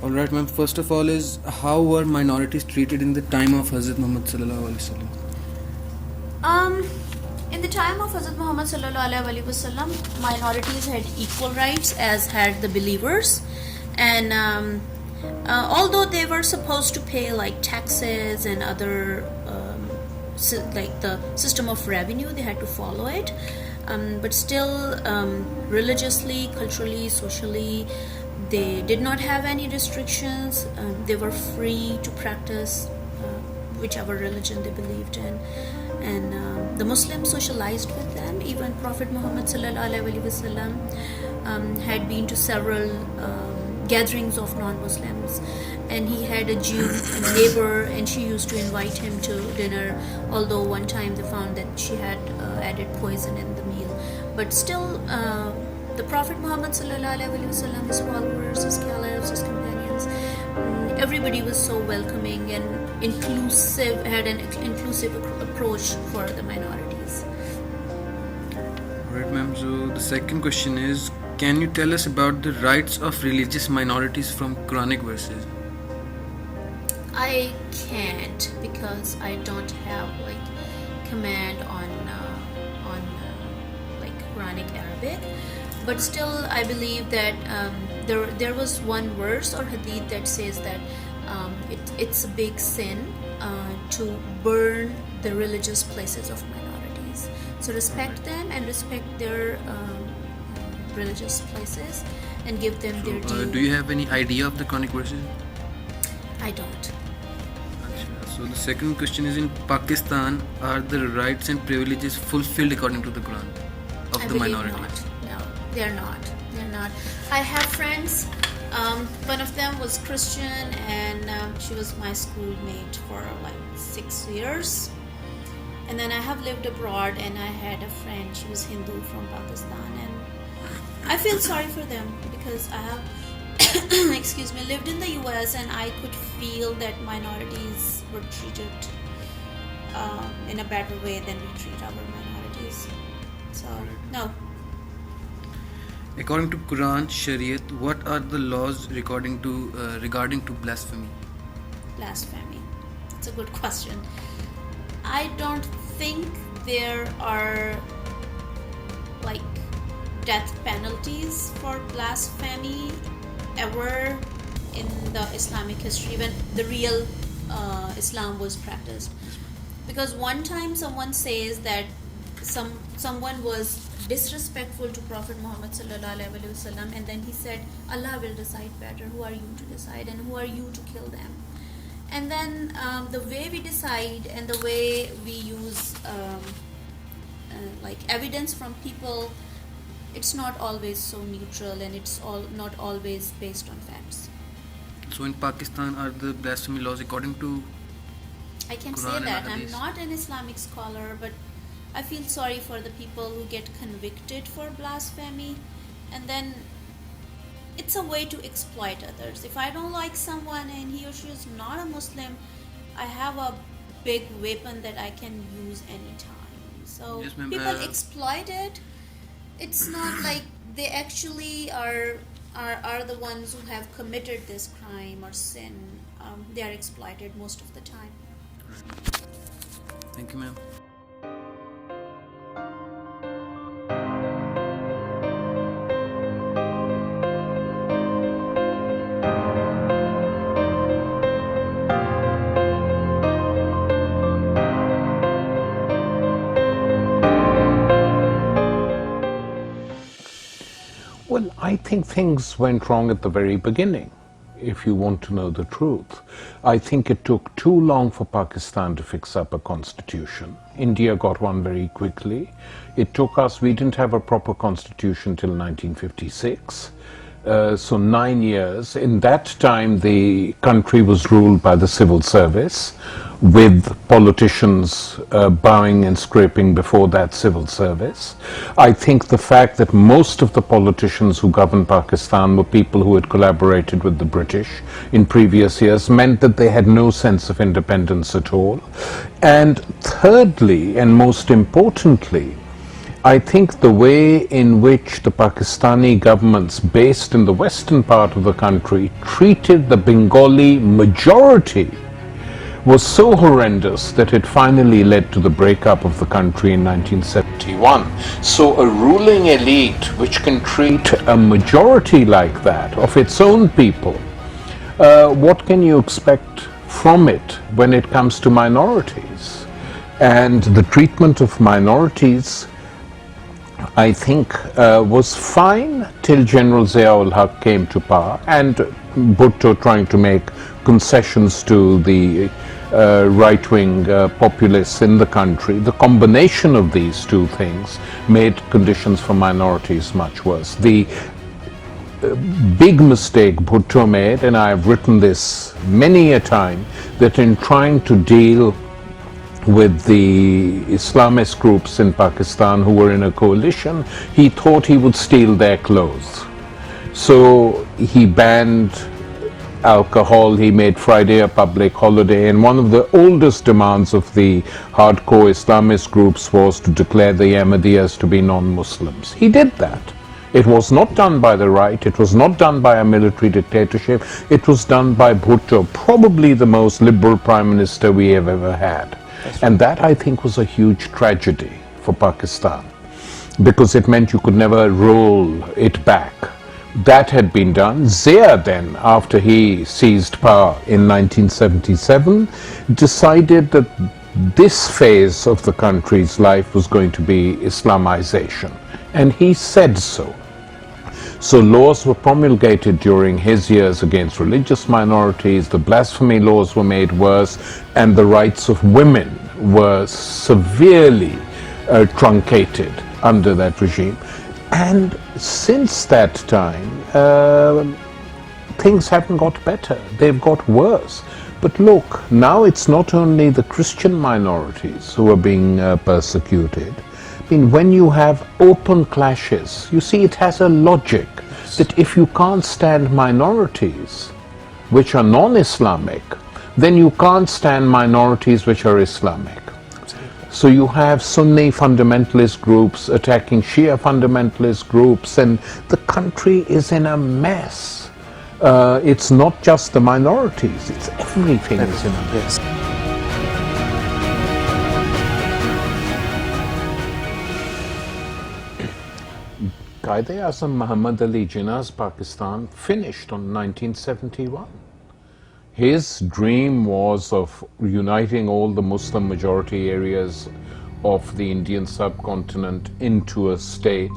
Alright, ma'am. First of all, is how were minorities treated in the time of Hazrat Muhammad sallallahu alaihi wasallam? In the time of Hazrat Muhammad sallallahu alaihi wasallam, minorities had equal rights as had the believers, and although they were supposed to pay like taxes and other like the system of revenue, they had to follow it. But still, religiously, culturally, socially, they did not have any restrictions. They were free to practice whichever religion they believed in, and the Muslims socialized with them. Even Prophet Muhammad sallallahu alaihi wasallam had been to several gatherings of non-Muslims, and he had a Jew neighbor, and she used to invite him to dinner, although one time they found that she had added poison in the meal. But still, the Prophet Muhammad sallallahu alaihi wasallam, his followers, his caliphs, his companions, everybody was so welcoming and inclusive, had an inclusive approach for the minorities. Alright, ma'am. So the second question is, can you tell us about the rights of religious minorities from Quranic verses? I can't, because I don't have like command on like Quranic Arabic, but still I believe that there was one verse or hadith that says that it's a big sin to burn the religious places of minorities. So respect them and respect their religious places and give them their due. Do you have any idea of the Quranic verses? I don't. So the second question is, in Pakistan, are the rights and privileges fulfilled according to the Quran of the minorities? Not. No, they're not. They're not. I have friends. One of them was Christian, and she was my schoolmate for like 6 years. And then I have lived abroad, and I had a friend. She was Hindu from Pakistan, and I feel sorry for them because I have lived in the US, and I could feel that minorities were treated in a better way than we treat our minorities. So, no. According to Quran, Shariat, what are the laws regarding to blasphemy? Blasphemy. It's a good question. I don't think there are like death penalties for blasphemy ever in the Islamic history when the real Islam was practiced. Because one time someone says that someone was disrespectful to Prophet Muhammad sallallahu alaihi wasallam, and then he said, Allah will decide better. Who are you to decide, and who are you to kill them? And then the way we decide and the way we use like evidence from people, it's not always so neutral, and it's not always based on facts. So in Pakistan, are the blasphemy laws according to I can Quran say and that. I'm Hadith? not an Islamic scholar, but I feel sorry for the people who get convicted for blasphemy, and then it's a way to exploit others. If I don't like someone and he or she is not a Muslim, I have a big weapon that I can use anytime. So Yes, ma'am. people exploit it. It's not like they actually are the ones who have committed this crime or sin. They are exploited most of the time. Thank you, ma'am. Well, I think things went wrong at the very beginning, if you want to know the truth. I think it took too long for Pakistan to fix up a constitution. India got one very quickly. It took us, we didn't have a proper constitution till 1956. So 9 years. In that time, the country was ruled by the civil service, with politicians bowing and scraping before that civil service. I think the fact that most of the politicians who governed Pakistan were people who had collaborated with the British in previous years meant that they had no sense of independence at all. And thirdly, and most importantly, I think the way in which the Pakistani governments based in the western part of the country treated the Bengali majority was so horrendous that it finally led to the breakup of the country in 1971. So a ruling elite which can treat a majority like that of its own people, what can you expect from it when it comes to minorities? And the treatment of minorities, I think, was fine till General Zia-ul Haq came to power, and Bhutto trying to make concessions to the right-wing populists in the country. The combination of these two things made conditions for minorities much worse. The big mistake Bhutto made, and I have written this many a time, that in trying to deal with the Islamist groups in Pakistan who were in a coalition, he thought he would steal their clothes. So he banned alcohol, he made Friday a public holiday, and one of the oldest demands of the hardcore Islamist groups was to declare the Ahmadiyas to be non-Muslims. He did that. It was not done by the right, it was not done by a military dictatorship, it was done by Bhutto, probably the most liberal prime minister we have ever had. And that, I think, was a huge tragedy for Pakistan, because it meant you could never roll it back. That had been done. Zia then, after he seized power in 1977, decided that this phase of the country's life was going to be Islamization, and he said so. So laws were promulgated during his years against religious minorities, the blasphemy laws were made worse, and the rights of women were severely truncated under that regime. And since that time, things haven't got better, they've got worse. But look, now it's not only the Christian minorities who are being persecuted. I mean, when you have open clashes, you see, it has a logic that if you can't stand minorities which are non-Islamic, then you can't stand minorities which are Islamic. So you have Sunni fundamentalist groups attacking Shia fundamentalist groups, and the country is in a mess. It's not just the minorities, it's everything is in a mess. Quaid-e-Azam Muhammad Ali Jinnah's Pakistan finished on 1971. His dream was of uniting all the Muslim majority areas of the Indian subcontinent into a state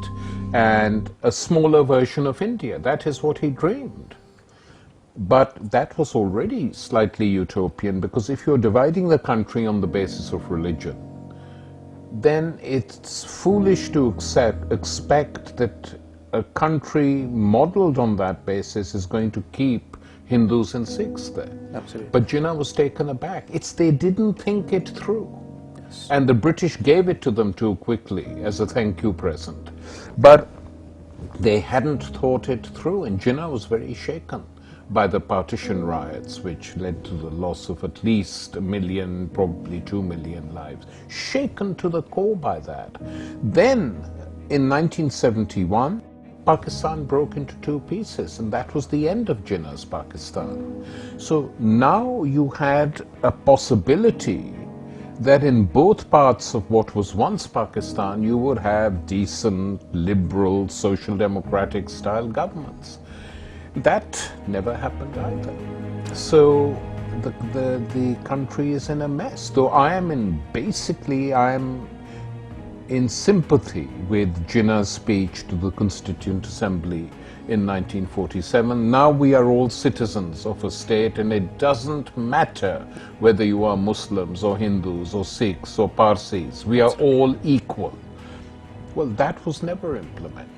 and a smaller version of India. That is what he dreamed. But that was already slightly utopian, because if you're dividing the country on the basis of religion, then it's foolish to expect that a country modeled on that basis is going to keep Hindus and Sikhs there. Absolutely. But Jinnah was taken aback. They didn't think it through. Yes. And the British gave it to them too quickly as a thank you present. But they hadn't thought it through, and Jinnah was very shaken by the partition riots, which led to the loss of at least 1 million, probably 2 million lives. Shaken to the core by that. Then, in 1971, Pakistan broke into two pieces, and that was the end of Jinnah's Pakistan. So now you had a possibility that in both parts of what was once Pakistan, you would have decent, liberal, social democratic style governments. That never happened either. So the country is in a mess. Though I am in sympathy with Jinnah's speech to the Constituent Assembly in 1947. Now we are all citizens of a state, and it doesn't matter whether you are Muslims or Hindus or Sikhs or Parsis. We are all equal. Well, that was never implemented.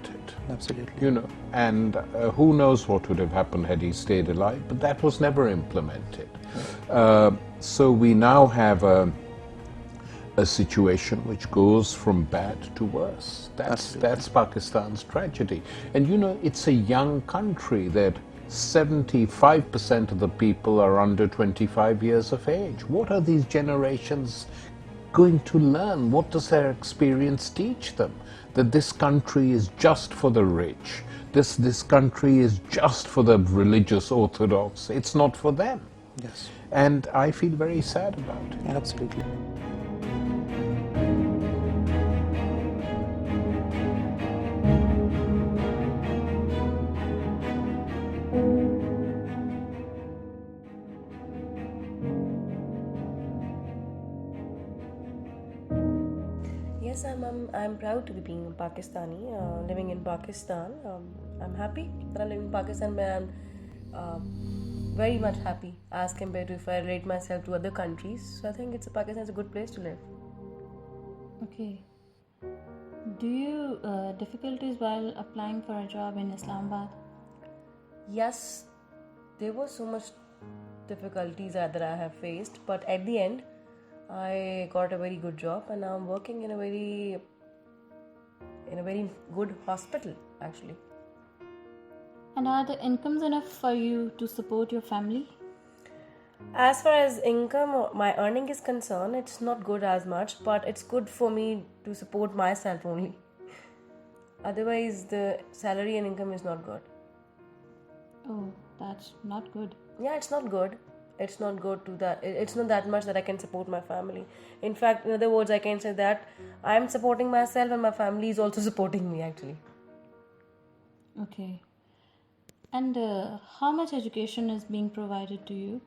Absolutely. You know, and who knows what would have happened had he stayed alive, but that was never implemented. So we now have a situation which goes from bad to worse. That's Pakistan's tragedy. And you know, it's a young country that 75% of the people are under 25 years of age. What are these generations going to learn? What does their experience teach them? That this country is just for the rich. This country is just for the religious orthodox. It's not for them. Yes, And I feel very sad about it. absolutely. Yes, I'm proud to be being a Pakistani, living in Pakistan. I'm happy that I'm living in Pakistan, but I'm very much happy as compared to if I relate myself to other countries. So I think Pakistan is a good place to live. Okay. Do you difficulties while applying for a job in Islamabad? Yes, there was so much difficulties that I have faced, but at the end, I got a very good job, and now I'm working in a very good hospital actually. And are the incomes enough for you to support your family? As far as income or my earning is concerned, it's not good as much, but it's good for me to support myself only. Otherwise, the salary and income is not good. Oh, that's not good. Yeah, it's not good. It's not good to that. It's not that much that I can support my family. In fact, in other words, I can say that I'm supporting myself and my family is also supporting me actually. Okay. And how much education is being provided to you?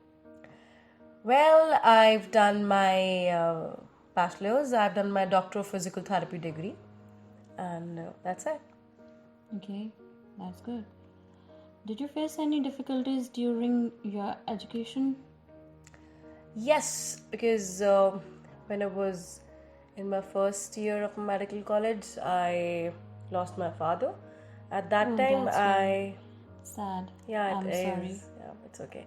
Well, I've done my bachelor's, I've done my doctor of physical therapy degree, and that's it. Okay, that's good. Did you face any difficulties during your education? Yes, because when I was in my first year of medical college, I lost my father. At that time, that's very sad. yeah, I'm it is. sorry. Yeah, it's okay.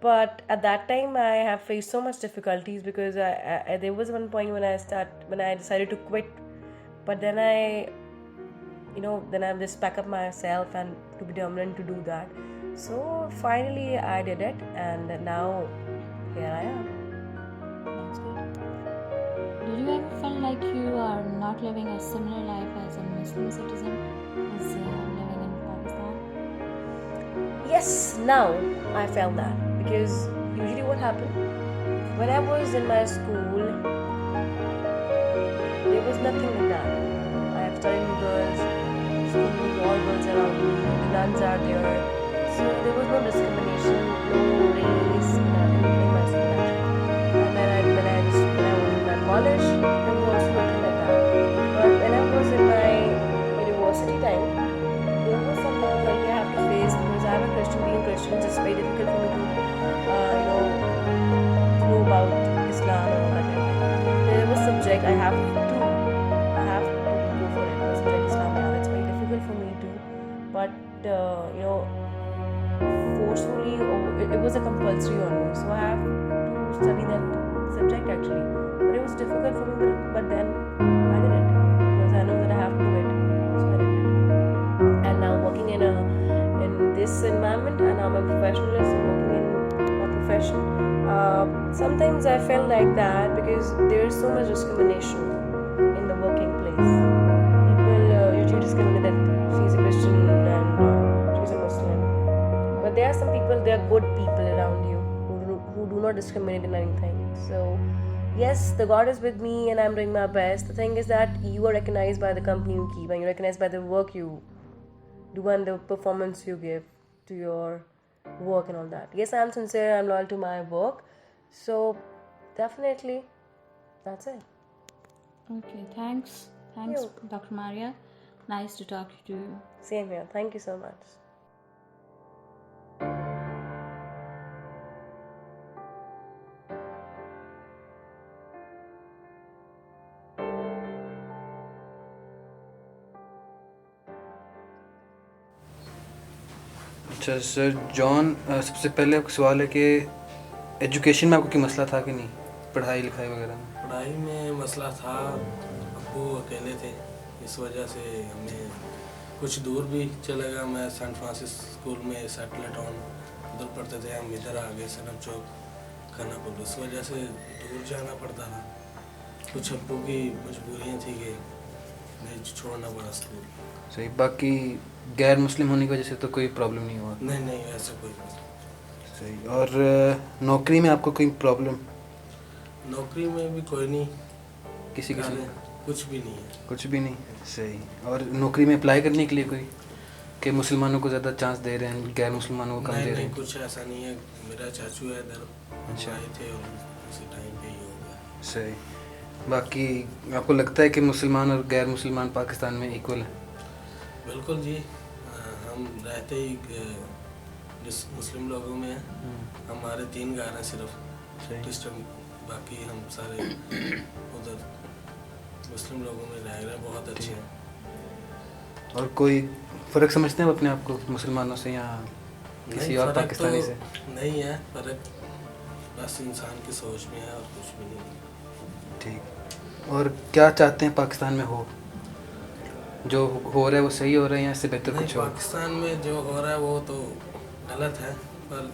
But at that time, I have faced so much difficulties because there was one point when I decided to quit, but then then I just pack up myself and to be determined to do that. So finally, I did it, and now here I am. That's good. Did you ever feel like you are not living a similar life as a Muslim citizen as living in Pakistan? Yes, now I felt that because usually what happened when I was in my school, there was nothing like that. I have studied with girls, school, all girls around me, the nuns are there, so there was no discrimination, no race in my school actually. And when I was in my college, there was also nothing like that. But when I was in my university time, there was some difficulty I have to face because I'm a Christian. Being Christian, it's very difficult for me to, know about Islam and all that kind of thing. There was subject I have to go for it. The subject Islam, yeah, that's very difficult for me to. But forcefully, it was a compulsory on me, so I have to study that subject actually. But it was difficult for me, but then I did it because I know that I have to do it, so I did it. And now working in this environment, and I'm a professionalist working in my profession. Sometimes I felt like that because there is so much discrimination in the working place. People usually discriminate that she's a Christian and she's a Muslim. But there are some people, there are good people around you who do not discriminate in anything. So yes, the God is with me and I'm doing my best. The thing is that you are recognized by the company you keep, and you're recognized by the work you do and the performance you give to your work and all that. Yes, I'm sincere, I'm loyal to my work. So definitely that's it. Okay, thanks. Thanks, Dr. Maria. Nice to talk to you. Same here. Thank you so much. अच्छा sir John, सबसे पहले आपका सवाल है कि education में आपको कोई मसला था कि नहीं, पढ़ाई लिखाई वगैरह में? पढ़ाई में मसला था, अब्बू अकेले थे, इस वजह से हमें कुछ दूर भी चलेगा। मैं सेंट फ्रांसिस स्कूल में सेटल टाउन उधर पढ़ते थे, हम इधर आ गए सनम चौक खानापुर, इस वजह से दूर जाना पड़ता था। कुछ अब्बू की मजबूरियाँ थी कि मुझे छोड़ना पड़ा स्कूल। सही। बाकी गैर मुस्लिम होने की वजह से तो कोई प्रॉब्लम नहीं हुआ? नहीं नहीं, ऐसा कोई नहीं। सही। और नौकरी में आपको कोई प्रॉब्लम? नौकरी में भी कोई नहीं, किसी किसी कार्य कुछ भी नहीं है। कुछ भी नहीं? सही। और नौकरी में अप्लाई करने के लिए कोई, कि मुसलमानों को ज़्यादा चांस दे रहे हैं, गैर मुसलमानों को कम नहीं दे रहे नहीं, हैं? कुछ ऐसा नहीं है। मेरा चाचू है इधर, अच्छा। आए थे और उसी टाइम पे ही हो गया। सही। बाकी आपको लगता है कि मुसलमान और गैर मुसलमान पाकिस्तान में इक्वल है? बिल्कुल जी। हम रहते ही जिस मुस्लिम लोगों में हैं, हमारे 3 घर हैं सिर्फ सही। डिस्ट्रिक्ट, बाकी हम सारे उधर मुस्लिम लोगों में रह रहे हैं, बहुत अच्छे हैं। और कोई फ़र्क समझते हैं अपने आप को मुसलमानों से या किसी नहीं, और फर्क पाकिस्तानी तो से? नहीं है फर्क, बस इंसान की सोच में है और कुछ भी नहीं। ठीक। और क्या चाहते हैं पाकिस्तान में हो? जो हो रहा है वो सही हो रहा है या इससे बेहतर नहीं, कुछ हो? पाकिस्तान में जो हो रहा है वो तो गलत है, पर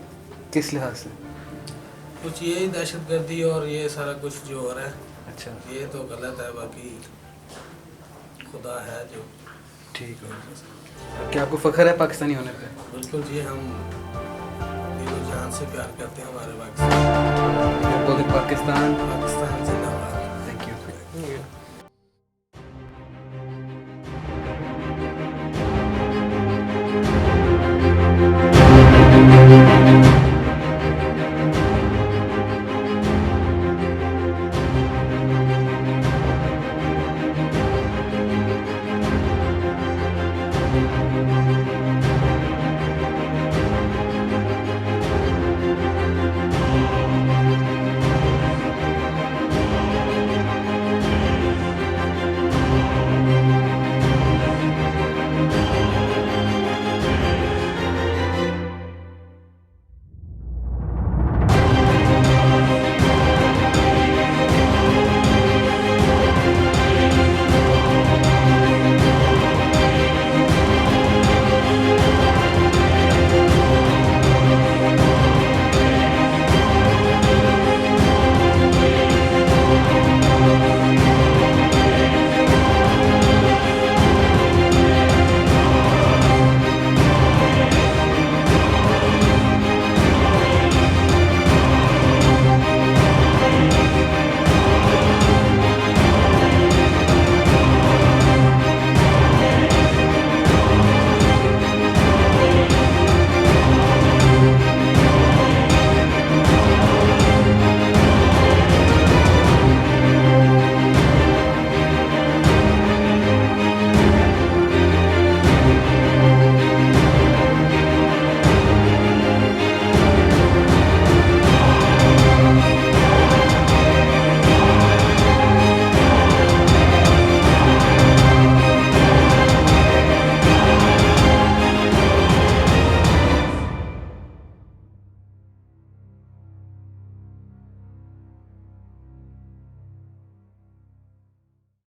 किस लिहाज से? कुछ यही दहशतगर्दी और ये सारा कुछ जो हो रहा है, अच्छा। ये तो गलत है। बाकी खुदा है जो। ठीक है। क्या आपको फ़ख्र है पाकिस्तानी होने पे? बिल्कुल जी, हम दिलो जान से प्यार करते हैं हमारे पाकिस्तान। बोलते पाकिस्तान पाकिस्तान जिंदाबाद।